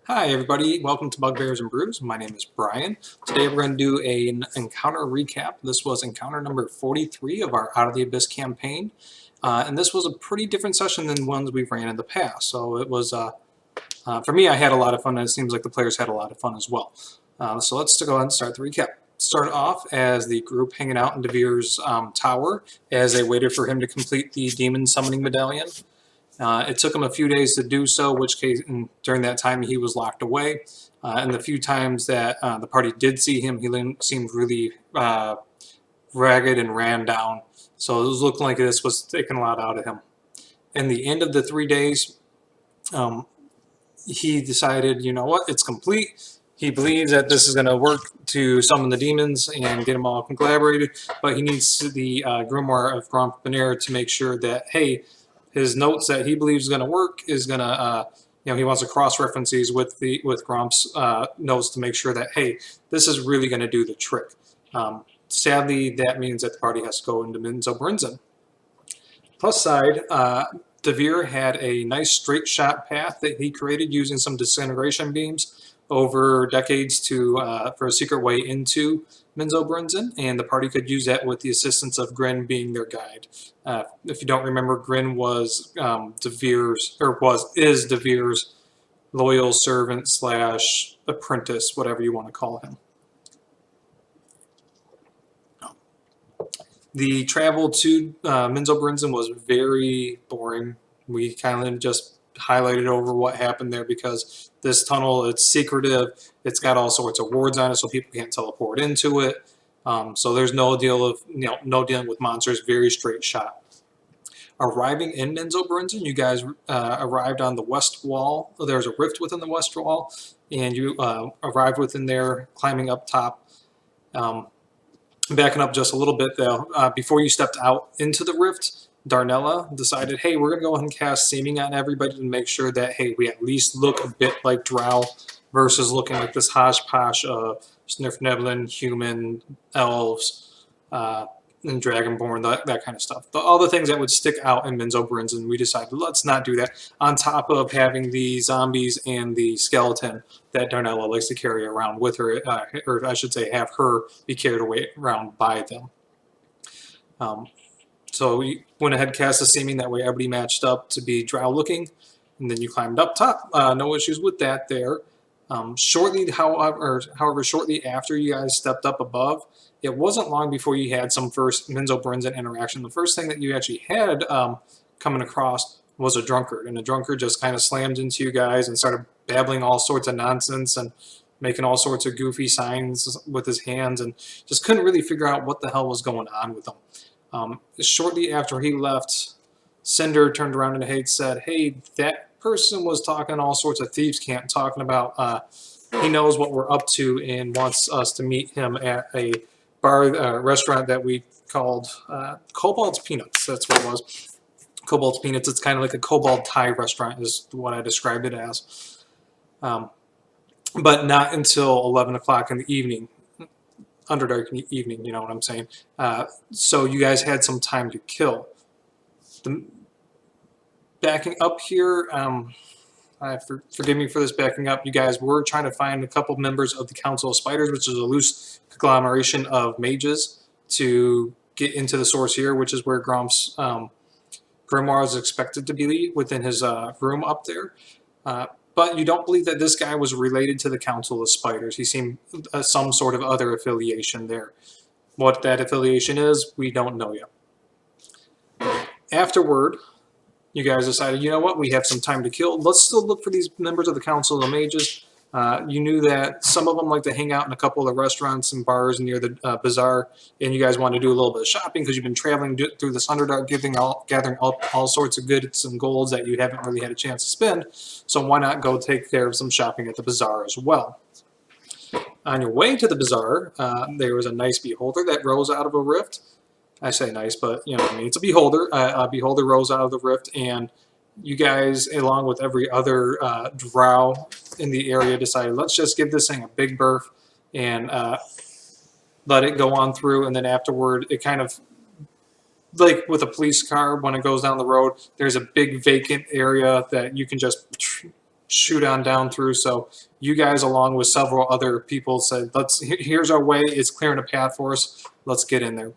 Hi everybody, welcome to Bugbears and Brews. My name is Brian. Today we're going to do an encounter recap. This was encounter number 43 of our Out of the Abyss campaign. And this was a pretty different session than ones we've ran in the past. So it was, for me, I had a lot of fun, and it seems like the players had a lot of fun as well. So let's go ahead and start the recap. Start off as the group hanging out in DeVere's tower as they waited for him to complete the demon summoning medallion. It took him a few days to do so, which case during that time he was locked away. And the few times that the party did see him, he seemed really ragged and ran down. So it was looking like this was taking a lot out of him. In the end of the 3 days, he decided, you know what, it's complete. He believes that this is going to work to summon the demons and get them all collaborated, but he needs the Grimoire of Gromp Benair to make sure that, hey, his notes that he believes is going to work is going to, he wants to cross-reference these with Gromp's notes to make sure that, hey, this is really going to do the trick. Sadly, that means that the party has to go into Minzo Brinzen. Plus side, DeVere had a nice straight shot path that he created using some disintegration beams over decades for a secret way into Minzo Brinzen, and the party could use that with the assistance of Grin being their guide. If you don't remember, Grin was is DeVere's loyal servant / apprentice, whatever you want to call him. The travel to Minzo Brinzen was very boring. We kind of just highlighted over what happened there because this tunnel, it's secretive. It's got all sorts of wards on it, so people can't teleport into it. So there's no deal of no dealing with monsters. Very straight shot. Arriving in Minzo Brinzen, you guys arrived on the west wall. There's a rift within the west wall, and you arrived within there, climbing up top. Backing up just a little bit though, before you stepped out into the rift, Darnella decided, hey, we're going to go ahead and cast Seeming on everybody to make sure that, hey, we at least look a bit like Drow versus looking like this hodgepodge of Snurfneblin, human, elves, and Dragonborn, that kind of stuff. All the things that would stick out in Minzo Brinzen, we decided, let's not do that, on top of having the zombies and the skeleton that Darnella likes to carry around with her, or I should say have her be carried away around by them. So we went ahead and cast a Seeming, that way everybody matched up to be Drow looking, and then you climbed up top. No issues with that there. Shortly after you guys stepped up above, it wasn't long before you had some first Minzo Brinzen interaction. The first thing that you actually had coming across was a drunkard, and the drunkard just kind of slammed into you guys and started babbling all sorts of nonsense and making all sorts of goofy signs with his hands, and just couldn't really figure out what the hell was going on with him. Shortly after he left, Cinder turned around and said, hey, that person was talking all sorts of thieves' camp, talking about he knows what we're up to and wants us to meet him at a bar, restaurant that we called Cobalt's Peanuts. That's what it was. Cobalt's Peanuts. It's kind of like a Cobalt Thai restaurant is what I described it as. But not until 11 o'clock in the evening. Underdark evening, you know what I'm saying? So you guys had some time to kill. Backing up here, forgive me for this backing up, you guys were trying to find a couple members of the Council of Spiders, which is a loose conglomeration of mages, to get into the source here, which is where Gromp's Grimoire is expected to be within his room up there. But you don't believe that this guy was related to the Council of Spiders. He seemed some sort of other affiliation there. What that affiliation is, we don't know yet. Afterward, you guys decided, you know what, we have some time to kill. Let's still look for these members of the Council of Mages. You knew that some of them like to hang out in a couple of restaurants and bars near the bazaar, and you guys want to do a little bit of shopping because you've been traveling through this Underdark, gathering up all sorts of goods and golds that you haven't really had a chance to spend. So why not go take care of some shopping at the bazaar as well? On your way to the bazaar, there was a nice beholder that rose out of a rift. I say nice, but you know what I mean. It's a beholder. A beholder rose out of the rift, and you guys, along with every other drow in the area, decided, let's just give this thing a big berth and let it go on through. And then afterward, it kind of, like with a police car, when it goes down the road, there's a big vacant area that you can just shoot on down through. So you guys, along with several other people, said, here's our way. It's clearing a path for us. Let's get in there.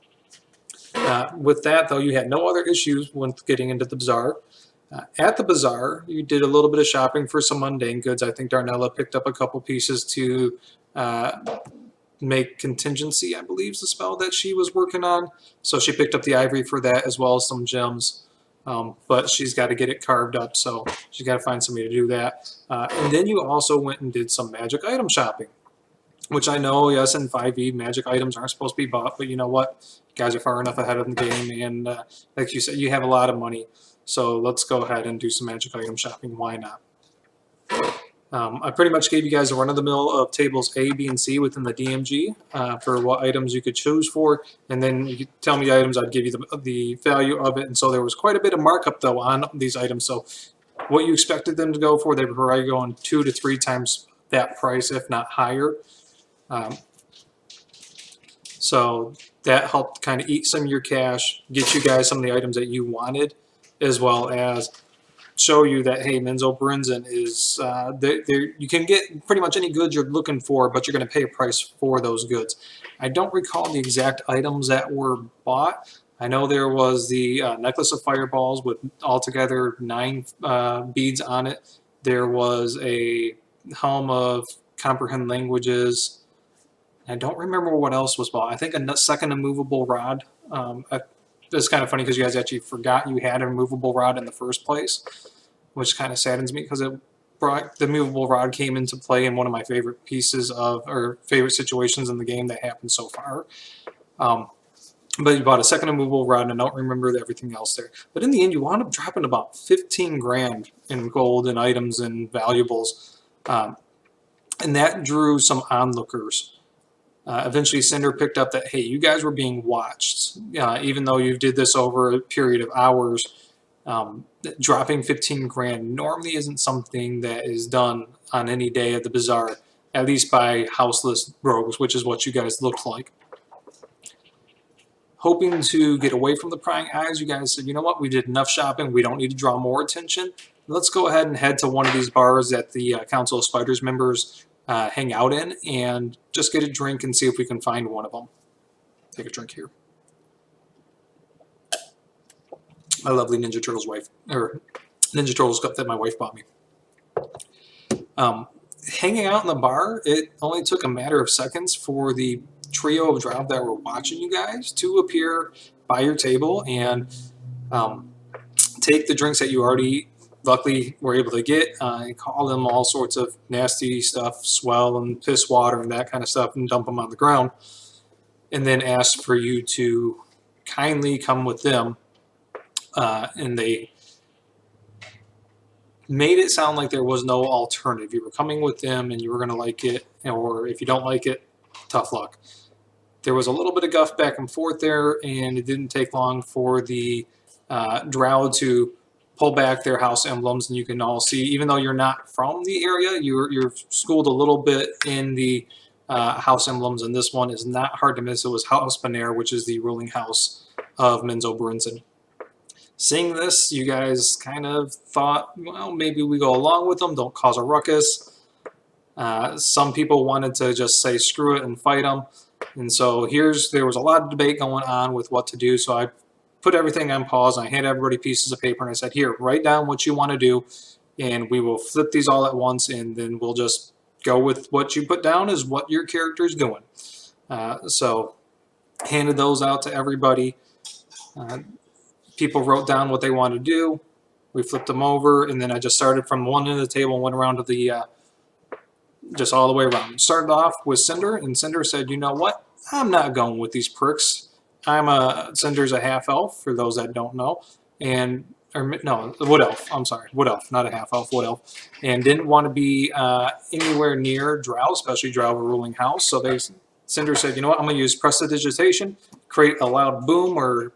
With that, though, you had no other issues when getting into the bazaar. At the bazaar, you did a little bit of shopping for some mundane goods. I think Darnella picked up a couple pieces to make contingency, I believe is the spell that she was working on. So she picked up the ivory for that, as well as some gems. But she's got to get it carved up, so she's got to find somebody to do that. And then you also went and did some magic item shopping, which I know, yes, in 5e, magic items aren't supposed to be bought, but you know what? You guys are far enough ahead of the game, and like you said, you have a lot of money. So let's go ahead and do some magic item shopping. Why not? I pretty much gave you guys a run-of-the-mill of tables A, B, and C within the DMG for what items you could choose for, and then you could tell me the items, I'd give you the value of it. And so there was quite a bit of markup, though, on these items. So what you expected them to go for, they were probably going 2 to 3 times that price, if not higher. So that helped kind of eat some of your cash, get you guys some of the items that you wanted, as well as show you that, hey, Menzo Brinzen is, you can get pretty much any goods you're looking for, but you're going to pay a price for those goods. I don't recall the exact items that were bought. I know there was the necklace of fireballs with altogether 9 beads on it. There was a helm of comprehend languages. I don't remember what else was bought. I think a second immovable rod. It's kind of funny because you guys actually forgot you had a removable rod in the first place, which kind of saddens me because the movable rod came into play in one of my favorite pieces of, or favorite situations in the game that happened so far. But you bought a second immovable rod, and I don't remember everything else there. But in the end, you wound up dropping about 15 grand in gold and items and valuables. And that drew some onlookers. Eventually, Cinder picked up that, hey, you guys were being watched. Even though you did this over a period of hours, dropping 15 grand normally isn't something that is done on any day of the bazaar, at least by houseless rogues, which is what you guys looked like. Hoping to get away from the prying eyes, you guys said, you know what, we did enough shopping. We don't need to draw more attention. Let's go ahead and head to one of these bars that the Council of Spiders members hang out in and just get a drink and see if we can find one of them. Take a drink here. My lovely Ninja Turtles Ninja Turtles cup that my wife bought me. Hanging out in the bar, it only took a matter of seconds for the trio of drow that were watching you guys to appear by your table and take the drinks that you already luckily were able to get, call them all sorts of nasty stuff, swell and piss water and that kind of stuff, and dump them on the ground, and then ask for you to kindly come with them. And they made it sound like there was no alternative. You were coming with them and you were going to like it, or if you don't like it, tough luck. There was a little bit of guff back and forth there, and it didn't take long for the drow to pull back their house emblems, and you can all see, even though you're not from the area, you're schooled a little bit in the house emblems, and this one is not hard to miss. It was House Benair, which is the ruling house of Menzo Brinzen. Seeing this, you guys kind of thought, well, maybe we go along with them, don't cause a ruckus. Some people wanted to just say screw it and fight them, and so there was a lot of debate going on with what to do, so I put everything on pause, and I handed everybody pieces of paper, and I said, here, write down what you want to do, and we will flip these all at once, and then we'll just go with what you put down is what your character is doing. So handed those out to everybody. People wrote down what they wanted to do. We flipped them over, and then I just started from one end of the table and went around to the, just all the way around. Started off with Cinder, and Cinder said, you know what? I'm not going with these pricks. Cinder's a half elf, for those that don't know, wood elf. I'm sorry, wood elf, not a half elf, wood elf, and didn't want to be anywhere near drow, especially drow of a ruling house. So Cinder said, you know what? I'm going to use prestidigitation, create a loud boom, or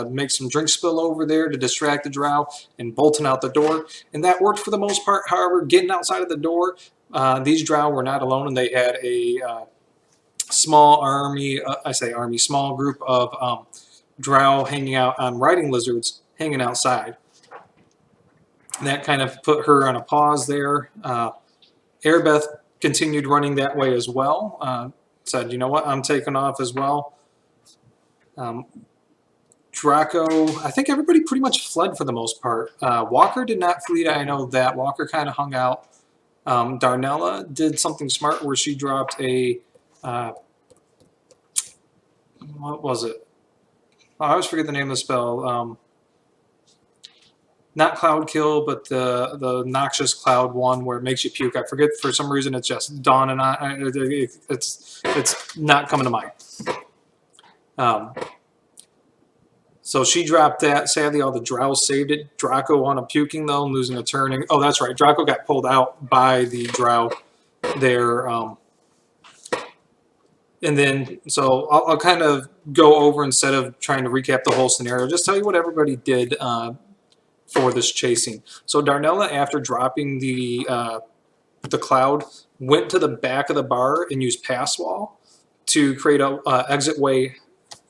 make some drink spill over there to distract the drow, and bolting out the door. And that worked for the most part. However, getting outside of the door, these drow were not alone, and they had a small army, small group of drow hanging out on riding lizards, hanging outside. That kind of put her on a pause there. Airbeth continued running that way as well. Said, you know what, I'm taking off as well. Draco, I think everybody pretty much fled for the most part. Walker did not flee. I know that. Walker kind of hung out. Darnella did something smart where she dropped a, what was it? Oh, I always forget the name of the spell. Not Cloud Kill, but the noxious Cloud one where it makes you puke. I forget, for some reason it's just Dawn, and it's not coming to mind. So she dropped that. Sadly, all the drow saved it. Draco wound up puking, though, and losing a turning. Oh, that's right. Draco got pulled out by the drow there. And then, so I'll kind of go over, instead of trying to recap the whole scenario, just tell you what everybody did for this chasing. So Darnella, after dropping the cloud, went to the back of the bar and used pass wall to create a exit way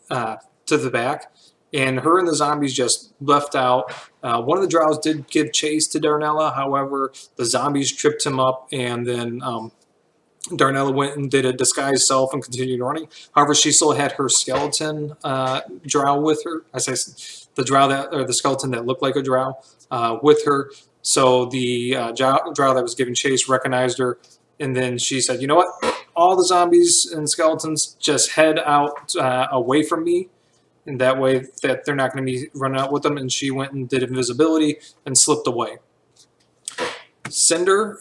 to the back. And her and the zombies just left out. One of the drows did give chase to Darnella. However, the zombies tripped him up, and then Darnella went and did a disguised self and continued running. However, she still had her skeleton drow with her. I say the drow that, or the skeleton that looked like a drow with her. So the drow that was giving chase recognized her, and then she said, "You know what? All the zombies and skeletons just head out away from me." And that way that they're not going to be running out with them. And she went and did invisibility and slipped away. Cinder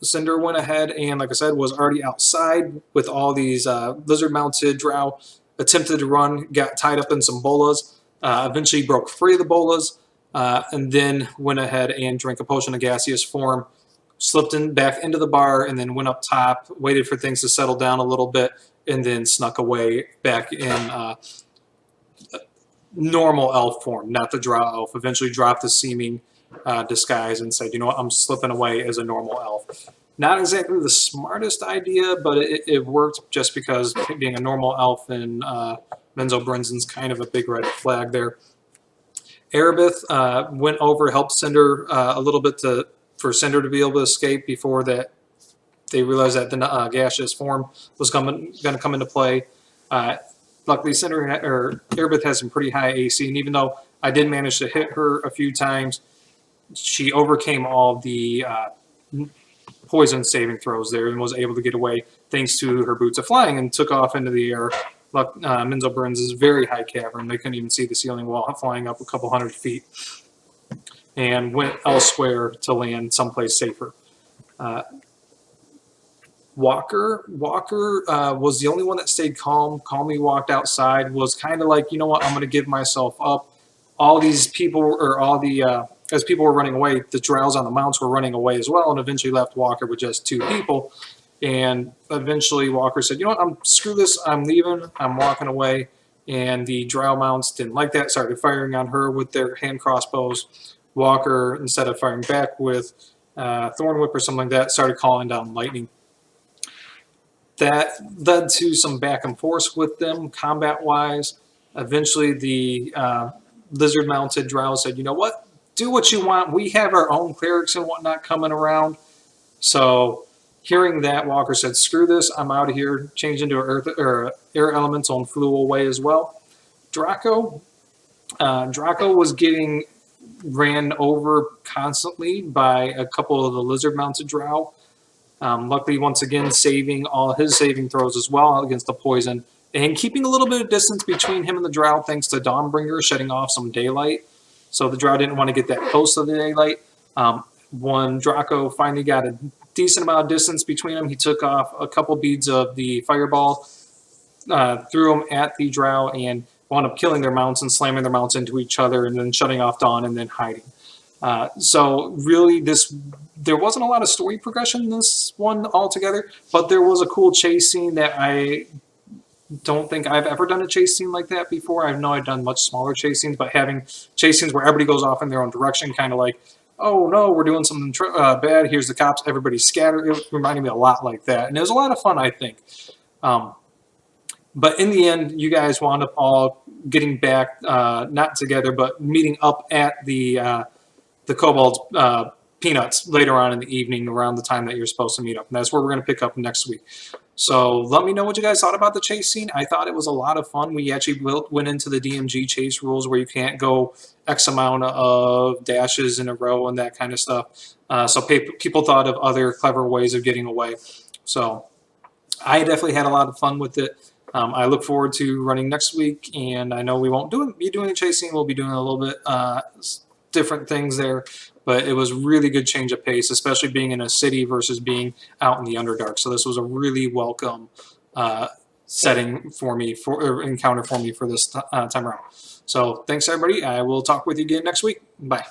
went ahead and, like I said, was already outside with all these lizard-mounted drow. Attempted to run, got tied up in some bolas. Eventually broke free of the bolas, and then went ahead and drank a potion of gaseous form. Slipped back into the bar, and then went up top, waited for things to settle down a little bit, and then snuck away back in normal elf form, not the drow elf. Eventually dropped the seeming disguise and said, "You know what, I'm slipping away as a normal elf." Not exactly the smartest idea, but it worked, just because being a normal elf in Menzo Brinzen's kind of a big red flag there. Erebeth went over, helped Cinder a little bit for Cinder to be able to escape before that they realized that the gaseous form was going to come into play. Luckily, Erebeth has some pretty high AC, and even though I did manage to hit her a few times, she overcame all the poison saving throws there and was able to get away thanks to her boots of flying, and took off into the air. Menzo Burns is a very high cavern. They couldn't even see the ceiling while flying up a couple hundred feet, and went elsewhere to land someplace safer. Walker was the only one that stayed calm, calmly walked outside, was kind of like, you know what, I'm going to give myself up. All these people, or all the, as people were running away, the drows on the mounts were running away as well, and eventually left Walker with just 2 people. And eventually Walker said, you know what, screw this, I'm leaving, I'm walking away. And the drow mounts didn't like that, started firing on her with their hand crossbows. Walker, instead of firing back with Thorn Whip or something like that, started calling down lightning. That led to some back and forth with them, combat-wise. Eventually, the lizard-mounted drow said, you know what? Do what you want. We have our own clerics and whatnot coming around. So, hearing that, Walker said, screw this. I'm out of here. Changed into air elemental and flew away as well. Draco was getting ran over constantly by a couple of the lizard-mounted drow. Luckily, once again, saving all his saving throws as well against the poison, and keeping a little bit of distance between him and the drow thanks to Dawnbringer shedding off some daylight. So the drow didn't want to get that close to the daylight. When Draco finally got a decent amount of distance between them, he took off a couple beads of the fireball, threw them at the drow, and wound up killing their mounts and slamming their mounts into each other, and then shutting off Dawn and then hiding. So really, there wasn't a lot of story progression in this one altogether, but there was a cool chase scene that I don't think I've ever done a chase scene like that before. I know I've done much smaller chase scenes, but having chase scenes where everybody goes off in their own direction, kind of like, oh no, we're doing something bad, here's the cops, everybody scattered. It reminded me a lot like that, and it was a lot of fun, I think. But in the end, you guys wound up all getting back, not together, but meeting up at the the Cobalt peanuts later on in the evening around the time that you're supposed to meet up. And that's where we're going to pick up next week. So let me know what you guys thought about the chase scene. I thought it was a lot of fun. We actually went into the DMG chase rules where you can't go X amount of dashes in a row and that kind of stuff. So people thought of other clever ways of getting away. So I definitely had a lot of fun with it. I look forward to running next week, and I know we won't be doing a chase scene. We'll be doing a little bit different things there. But it was really good change of pace, especially being in a city versus being out in the Underdark. So this was a really welcome setting for me, or encounter for me for this time around. So thanks, everybody. I will talk with you again next week. Bye.